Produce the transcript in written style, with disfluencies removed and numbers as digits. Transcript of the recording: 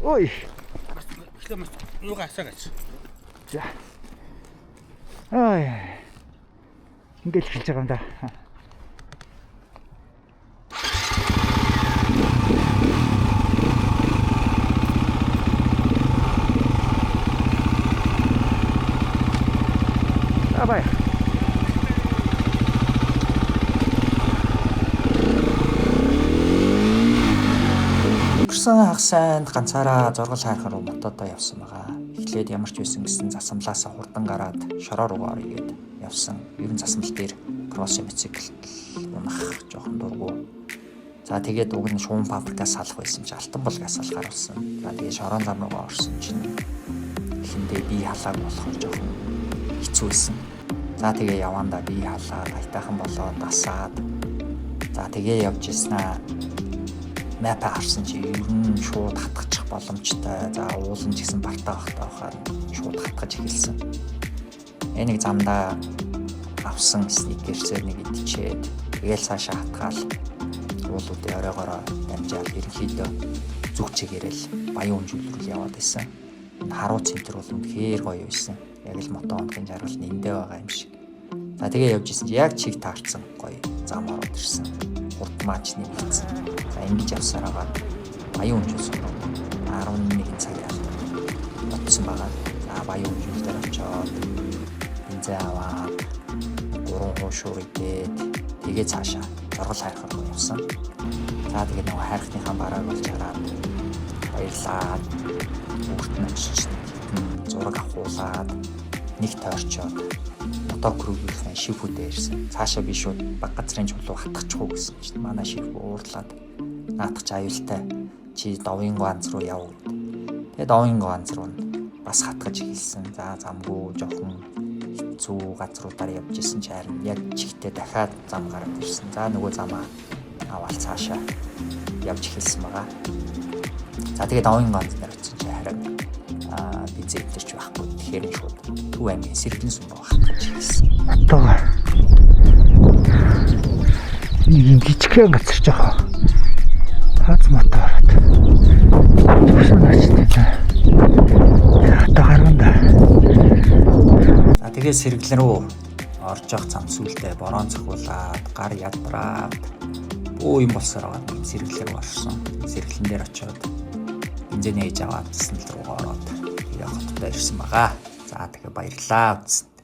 Ой. Юугаа асаагач. За. Ой. Ингээд хэлж байгаа юм да. Давай. Хагасанд ганцаараа зургал хайрхаар мотодоо явсан байгаа. Эхлээд ямар ч байсан гэсэн засамлаасаа хурдан гараад шороо руу орё гээд явсан. Ер нь засамл дээр кросс мотоцикл унах жоохон дургу. За тэгээд уг нь шуун фабрикаас салах байсан чи алтан булгаас салах гарсан. За тэгээд шороон зам руугаа орсон чинь эхэндээ би халааг болохоор жоохон хэцүү байсан. За тэгээ явандаа би халаад айтайхан болоод дасаад. За тэгээ явж ирснаа. Мэп харсан чи ер нь шууд хатгачих боломжтой. За уулын ч гэсэн бартаа бахтаа шууд хатгаж эхэлсэн. Энийг замдаа авсан сникерсээр нэг идчихэд тэгэл цаашаа хатгаал уулуудын оройгороо дамжаал ерөнхийдөө зүг чигээрэл баян өнжүүлрүүл яваад байсан. Энэ харуу центр бол үнэхээр гоё байсан. Яг л мото онхын жаргал нэндээ байгаа юм шиг. За тэгээ явж исэн чи яг чиг таарсан гоё зам ороод ирсэн. Хурд маач нэмэгдсэн. За ингэж явсараагаа баян өнжүүлсэн. 11 цаг яалт бодсон байгаа. За баян өнжүүлэлтээр очоод бензин аваад 3 хуушуур идээд тэгээ цаашаа зургал хайрхаар руу явсан. За тэгээ нөгөө хайрхныхаа барааг болж хараад баярлаад бүгд нь очиж зураг авахуулаад нэг тойрчоод мотокрүүгийнхээ шифүүдээ ирсэн. Цаашаа би шууд баг газрын чулуу хатгачих уу гэсэн чинь манай шиф уурлаад наадах аюултай чи довын ганц руу яв. Тэгээд довын ганц руу бас хатгаж эхэлсэн. За замгүй жоохон хэцүү газруудаар явж исэн чи харин яг чигтээ дахиад зам гараад ирсэн. За нөгөө замаа аваад цаашаа явж эхэлсэн байгаа. За тэгээд довын ганц дээр очиж чи харин бензин төрч байхгүй. Тэгэхээр шууд Төв аймгийн Сэргэлэн сум руу хатгаж эхэлсэн. Одоо нэг юм жижигхэн газар жоохон хаац мото ороод төгсөн очтой. Одоо гарганда. За тэгээд Сэргэлэн рүү орж явах зам сүлдээ борон цохиулаад гар ядраад бөө юм болсоор байгаа. Сэргэлэн рүү орсон. Сэргэлэн дээр очиод бензин ээж аваад цэснэл рүү ороод явах хотод ирсэн байгаа. За тэгээ баярлалаа үзсэн.